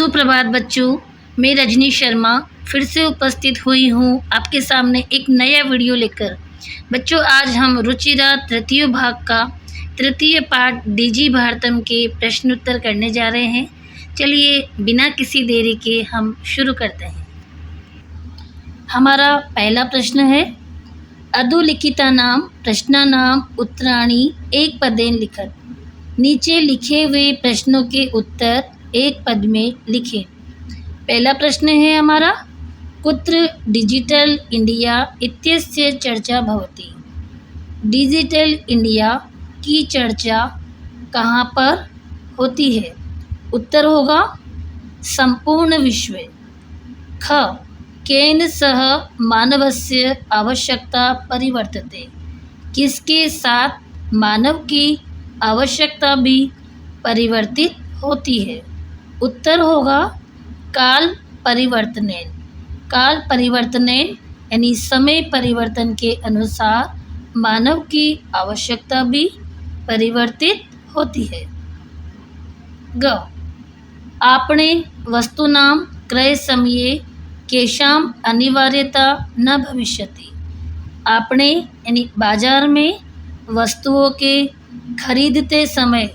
सुप्रभात बच्चों, मैं रजनी शर्मा फिर से उपस्थित हुई हूँ आपके सामने एक नया वीडियो लेकर। बच्चों, आज हम रुचिरा तृतीय भाग का तृतीय पाठ डीजी भारतम के प्रश्नोत्तर करने जा रहे हैं। चलिए बिना किसी देरी के हम शुरू करते हैं। हमारा पहला प्रश्न है, अधोलिखितानां प्रश्नानां उत्तराणि एक पदेन लिखत। नीचे लिखे हुए प्रश्नों के उत्तर एक पद में लिखें। पहला प्रश्न है हमारा, कुत्र डिजिटल इंडिया इत्यस्य चर्चा भवति। डिजिटल इंडिया की चर्चा कहाँ पर होती है? उत्तर होगा संपूर्ण विश्व। ख, केन सह मानवस्य आवश्यकता परिवर्तते। किसके साथ मानव की आवश्यकता भी परिवर्तित होती है? उत्तर होगा काल परिवर्तनेन। काल परिवर्तनेन यानी समय परिवर्तन के अनुसार मानव की आवश्यकता भी परिवर्तित होती है। ग, आपणे वस्तूनां क्रय समये केषाम् अनिवार्यता न भविष्यति। आपणे यानी बाजार में वस्तुओं के खरीदते समय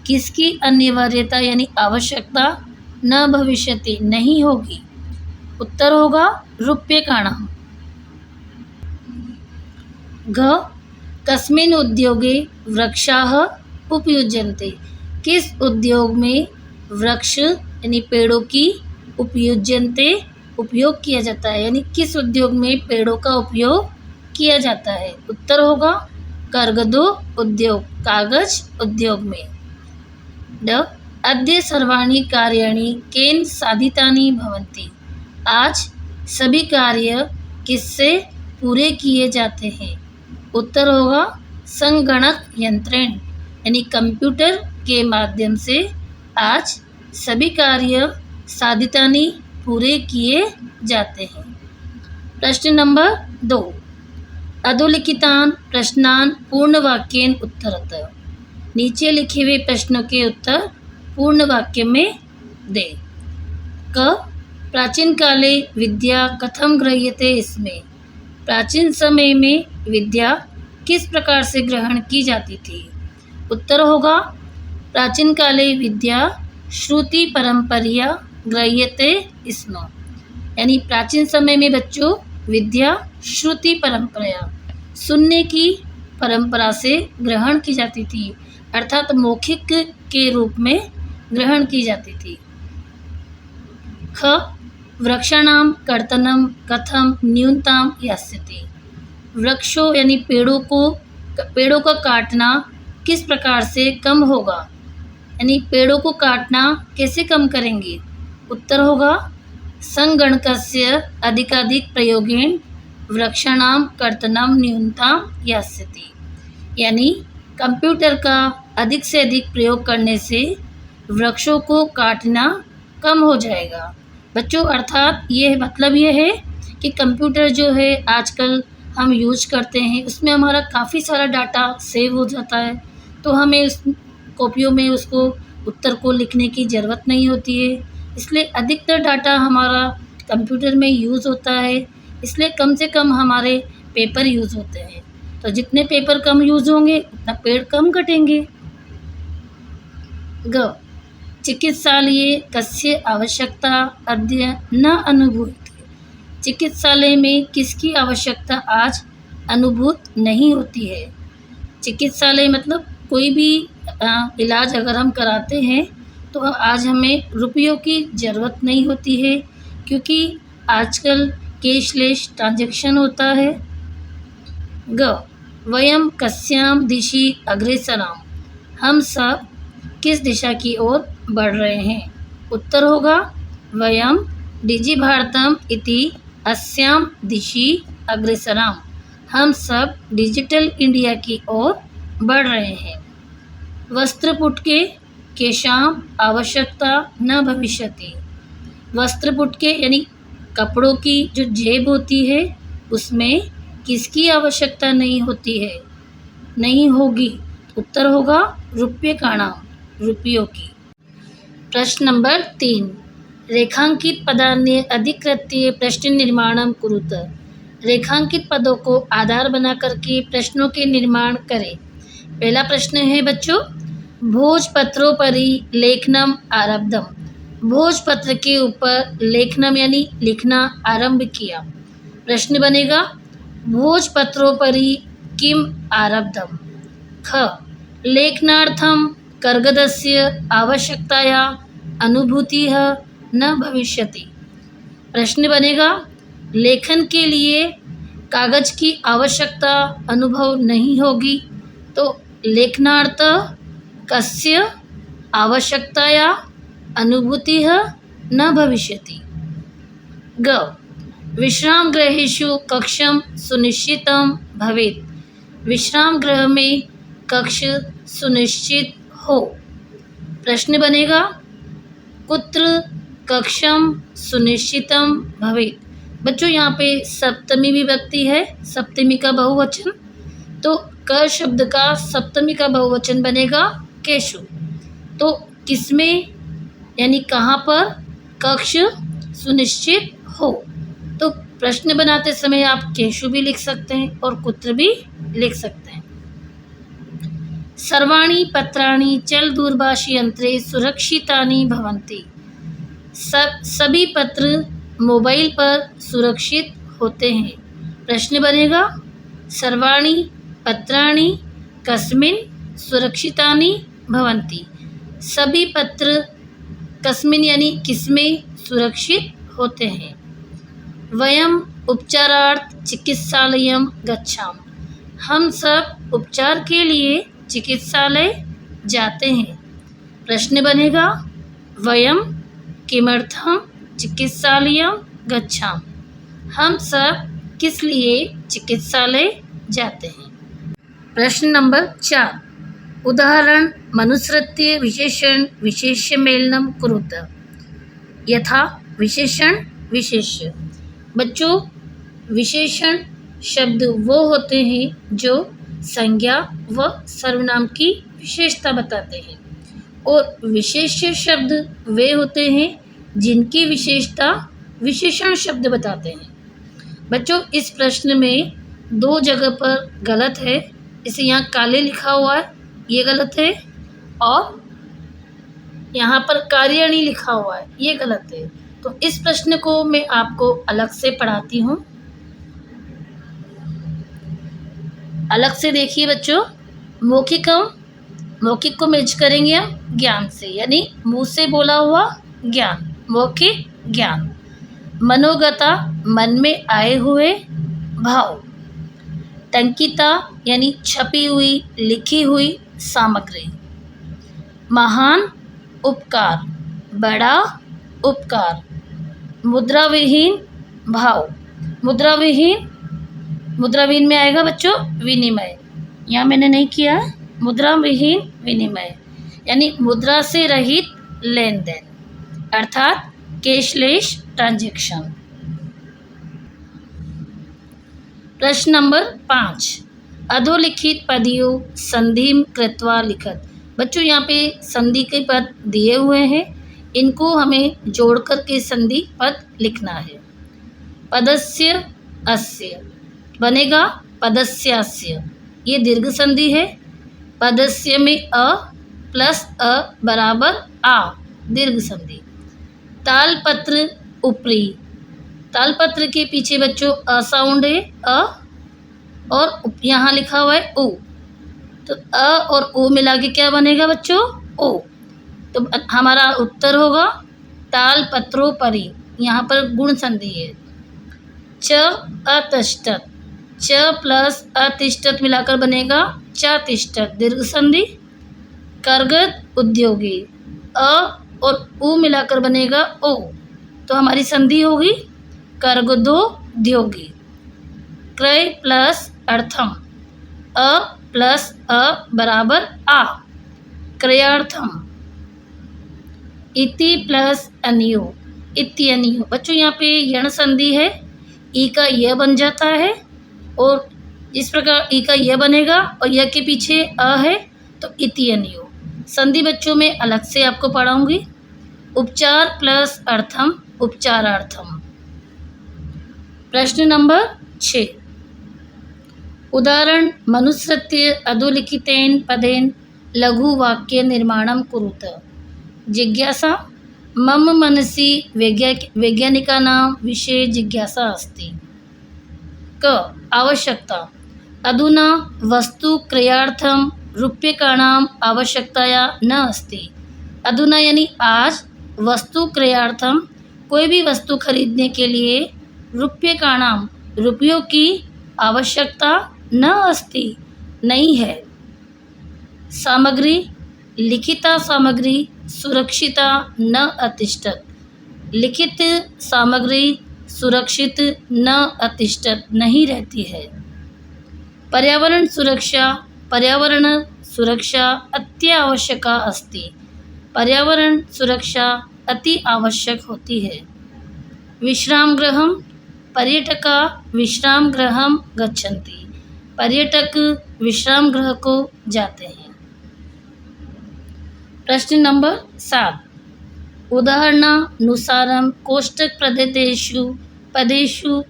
किसकी अनिवार्यता यानी आवश्यकता न भविष्यति नहीं होगी? उत्तर होगा रूप्यकाणां। घ, कस्मिन् उद्योगे वृक्षाः उपयुज्यन्ते। किस उद्योग में वृक्ष यानी पेड़ों की उपयुज्यन्ते उपयोग किया जाता है, यानी किस उद्योग में पेड़ों का उपयोग किया जाता है? उत्तर होगा कर्गदो उद्योग, कागज उद्योग में। ड, अद्य सर्वाणि कार्याणि केन साधितानि भवन्ति। आज सभी कार्य किससे पूरे किए जाते हैं? उत्तर होगा संगणक यंत्रेण यानी कंप्यूटर के माध्यम से आज सभी कार्य साधितानि पूरे किए जाते हैं। प्रश्न नंबर 2, अधोलिखितान् प्रश्नान् पूर्णवाक्येन उत्तरत। नीचे लिखे हुए प्रश्नों के उत्तर पूर्ण वाक्य में दे। क, प्राचीन काले विद्या कथम गृह्यते इसमें। प्राचीन समय में विद्या किस प्रकार से ग्रहण की जाती थी? उत्तर होगा प्राचीन काले विद्या श्रुति परंपरिया गृह्यते स्म। यानी प्राचीन समय में बच्चों विद्या श्रुति परंपरा सुनने की परंपरा से ग्रहण की जाती थी, अर्थात मौखिक के रूप में ग्रहण की जाती थी। ख, वृक्षाणां कर्तनं कथम न्यूनतां यास्यति। वृक्षों यानी पेड़ों का काटना किस प्रकार से कम होगा, यानी पेड़ों को काटना कैसे कम करेंगे? उत्तर होगा संगणकस्य अधिकाधिक प्रयोगेन वृक्षाणां कर्तनं न्यूनतां यास्यति। यानी कंप्यूटर का अधिक से अधिक प्रयोग करने से वृक्षों को काटना कम हो जाएगा। बच्चों, अर्थात ये मतलब ये है कि कंप्यूटर जो है आजकल हम यूज करते हैं उसमें हमारा काफ़ी सारा डाटा सेव हो जाता है, तो हमें उस कॉपियों में उसको उत्तर को लिखने की ज़रूरत नहीं होती है। इसलिए अधिकतर डाटा हमारा कंप्यूटर में यूज़ होता है, इसलिए कम से कम हमारे पेपर यूज़ होते हैं। तो जितने पेपर कम यूज़ होंगे उतना पेड़ कम कटेंगे। ग, चिकित्सालये कस्य आवश्यकता अद्य न अनुभूयते। चिकित्सालय में किसकी आवश्यकता आज अनुभूत नहीं होती है? चिकित्सालय मतलब कोई भी इलाज अगर हम कराते हैं तो आज हमें रुपयों की ज़रूरत नहीं होती है, क्योंकि आजकल कैशलेस ट्रांजैक्शन होता है। ग, वयम कस्याम दिशि अग्रेसराम। हम सब किस दिशा की ओर बढ़ रहे हैं? उत्तर होगा वयम डिजी भारतम इति अस्याम दिशि अग्रेसराम। हम सब डिजिटल इंडिया की ओर बढ़ रहे हैं। वस्त्रपुटके केषाम् आवश्यकता न भविष्यति। वस्त्रपुटके यानी कपड़ों की जो जेब होती है उसमें किसकी आवश्यकता नहीं होती है, नहीं होगी? उत्तर होगा रूप्यकाणां, रुपयों की। प्रश्न नंबर 3, रेखांकित पदानि अधिकृत्य प्रश्न निर्माणं कुरुत। रेखांकित पदों को आधार बना करके प्रश्नों के निर्माण करें। पहला प्रश्न है बच्चों, भोजपत्रोपरि लेखनम आरब्धम। भोजपत्र के ऊपर लेखनम यानी लिखना आरंभ किया। प्रश्न बनेगा, भोजपत्रोपरि किम आरब्धम। ख, लेखनार्थम कर्गदस्य आवश्यकताया अनुभूतिः न भविष्यति। प्रश्न बनेगा, लेखन के लिए कागज की आवश्यकता अनुभव नहीं होगी, तो लेखनार्थ कस्य आवश्यकताया अनुभूतिः न भविष्यति। ग, विश्राम गृहेषु कक्षं सुनिश्चितं भवेत्। विश्राम गृह में कक्ष सुनिश्चित हो। प्रश्न बनेगा, कुत्र कक्षम सुनिश्चितम भवेत्। बच्चों यहाँ पे सप्तमी विभक्ति है, सप्तमी का बहुवचन, तो क शब्द का सप्तमी का बहुवचन बनेगा केषु। तो किसमें यानी कहाँ पर कक्ष सुनिश्चित हो। तो प्रश्न बनाते समय आप केषु भी लिख सकते हैं और कुत्र भी लिख सकते हैं। सर्वाणि पत्राणि चल दूरभाष यंत्रे सुरक्षितानि भवन्ति। सभी पत्र मोबाइल पर सुरक्षित होते हैं। प्रश्न बनेगा, सर्वाणि पत्राणि कस्मिन् सुरक्षितानि भवन्ति। सभी पत्र कस्मिन् यानी किसमें सुरक्षित होते हैं। वयम उपचारार्थ चिकित्सालयं गच्छामः। हम सब उपचार के लिए चिकित्सालय जाते हैं। प्रश्न बनेगा, वयम किमर्थं चिकित्सालयं गच्छामः। हम सब किस लिए चिकित्सालय जाते हैं। प्रश्न नंबर 4, उदाहरण मनुसृत्य विशेषण विशेष्यमेलनं कुरुत। यथा विशेषण विशेष्य। बच्चों, विशेषण शब्द वो होते हैं जो संज्ञा व सर्वनाम की विशेषता बताते हैं, और विशेष्य शब्द वे होते हैं जिनकी विशेषता विशेषण शब्द बताते हैं। बच्चों, इस प्रश्न में 2 जगह पर गलत है। इसे यहाँ काले लिखा हुआ है, ये गलत है, और यहाँ पर कार्याणी लिखा हुआ है, ये गलत है। तो इस प्रश्न को मैं आपको अलग से पढ़ाती हूँ। अलग से देखिए बच्चों, मौखिक को मैच करेंगे हम ज्ञान से, यानी मुंह से बोला हुआ ज्ञान, मौखिक ज्ञान। मनोगता, मन में आए हुए भाव। टंकिता यानी छपी हुई लिखी हुई सामग्री। महान उपकार, बड़ा उपकार। मुद्राविहीन भाव। मुद्राविहीन में आएगा बच्चों विनिमय, यहाँ मैंने नहीं किया। मुद्राविहीन विनिमय यानी मुद्रा से रहित लेन देन, अर्थात कैशलेस ट्रांजैक्शन। प्रश्न नंबर 5, अधोलिखित पदियों संधिं कृत्वा लिखत। बच्चों, यहाँ पे संधि के पद दिए हुए हैं, इनको हमें जोड़ कर के संधि पद लिखना है। पदस्य अस्य बनेगा पदस्यास्य, ये दीर्घ संधि है। पदस्य में अ प्लस अ बराबर आ, दीर्घ संधि। तालपत्र ऊपरी। तालपत्र के पीछे बच्चों अ साउंड है, अ, और यहाँ लिखा हुआ है ओ, तो अ और ओ मिला के क्या बनेगा बच्चों, ओ। तो हमारा उत्तर होगा तालपत्रोपरि, यहाँ पर गुण संधि है। च अतिष्ठत, च प्लस अतिष्ठत मिलाकर बनेगा चातिष्ठत, दीर्घ संधि। कर्गद उद्योगी, अ और उ मिलाकर बनेगा ओ, तो हमारी संधि होगी कर्गदोद्योगी। क्रय प्लस अर्थम, अ प्लस अ बराबर आ, क्रयार्थम। इति प्लस अन्यो, इत्यन्यो। बच्चों, यहाँ पे यण संधि है, ई का य बन जाता है, और इस प्रकार ई का य बनेगा और य के पीछे अ है, तो इत्यन्यो। संधि बच्चों में अलग से आपको पढ़ाऊंगी। उपचार प्लस अर्थम उपचारार्थम। प्रश्न नंबर 6। उदाहरण मनुसृत्य अधोलिखितेन पदेन लघु वाक्य निर्माणं कुरुत। जिज्ञासा मम मनसि वैज्ञानिकानां विषये जिज्ञासा अस्ति। क आवश्यकता अधुना वस्तु क्रयार्थं रूप्यकाणाम् आवश्यकताया न अस्ति। अधुना यानी आज, वस्तु क्रयार्थम कोई भी वस्तु खरीदने के लिए रूप्यकाणाम रुपयों की आवश्यकता न अस्ति नहीं है। सामग्री लिखिता सामग्री सुरक्षिता न अतिष्ठत। लिखित सामग्री सुरक्षित न अतिष्ठत नहीं रहती है। पर्यावरण सुरक्षा अत्यावश्यका अस्ति। पर्यावरण सुरक्षा अति आवश्यक होती है। विश्राम गृहम पर्यटका विश्राम गृहम गच्छन्ति। पर्यटक विश्राम गृह को जाते हैं। प्रश्न नंबर 7। उदाहरणानुसारं कोष्टक प्रदत्तेषु पदेषु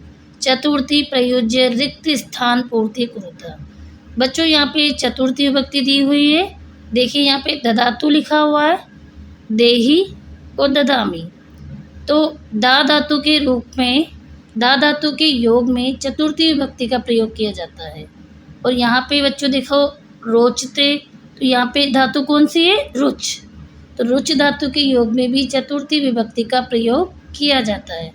चतुर्थी प्रयोज्य रिक्त स्थान पूर्ति कुरुत। बच्चों यहाँ पे चतुर्थी विभक्ति दी हुई है। देखिए यहाँ पे ददातु लिखा हुआ है, देही और ददामी। तो दा धातु के रूप में, दा धातु के योग में चतुर्थी विभक्ति का प्रयोग किया जाता है। और यहाँ पे बच्चों देखो रोचते, तो यहाँ पे धातु कौन सी है? रुच। तो रुच धातु के योग में भी चतुर्थी विभक्ति का प्रयोग किया जाता है।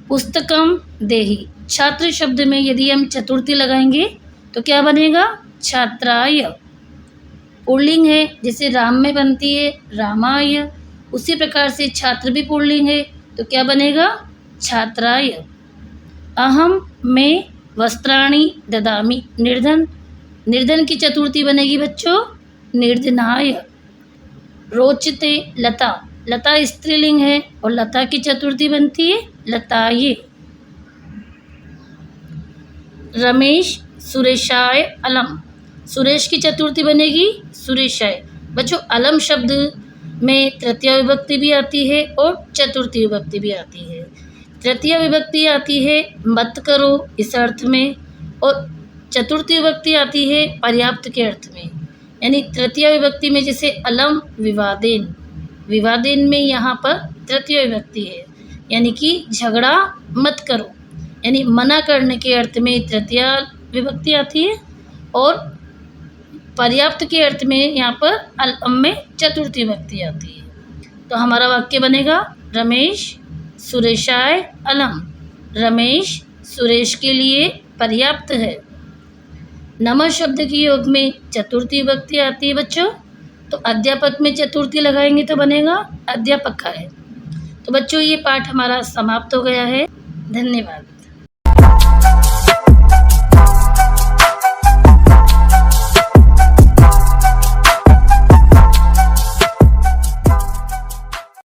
पुस्तकम देही, छात्र शब्द में यदि हम चतुर्थी लगाएंगे तो क्या बनेगा? छात्राय। पुल्लिंग है, जैसे राम में बनती है रामाय, उसी प्रकार से छात्र भी पुल्लिंग है, तो क्या बनेगा? छात्राय। अहम में वस्त्राणि ददामि, निर्धन, निर्धन की चतुर्थी बनेगी बच्चों निर्धनाय। रोचते लता, लता स्त्रीलिंग है और लता की चतुर्थी बनती है लताये। रमेश सुरेशाय अलम, सुरेश की चतुर्थी बनेगी सुरेशाय। बच्चों अलम शब्द में तृतीया विभक्ति भी आती है और चतुर्थी विभक्ति भी आती है। तृतीया विभक्ति आती है मत करो इस अर्थ में, और चतुर्थी विभक्ति आती है पर्याप्त के अर्थ में। यानी तृतीया विभक्ति में जैसे अलम विवादेन, विवादेन में यहाँ पर तृतीय विभक्ति है, यानी कि झगड़ा मत करो, यानी मना करने के अर्थ में तृतीय विभक्ति आती है, और पर्याप्त के अर्थ में यहाँ पर अलम में चतुर्थी विभक्ति आती है। तो हमारा वाक्य बनेगा रमेश सुरेशाय अलम, रमेश सुरेश के लिए पर्याप्त है। नमः शब्द के योग में चतुर्थी विभक्ति आती है बच्चों, तो अध्यापक में चतुर्थी लगाएंगे तो बनेगा अध्यापक है। तो बच्चों ये पाठ हमारा समाप्त हो गया है। धन्यवाद।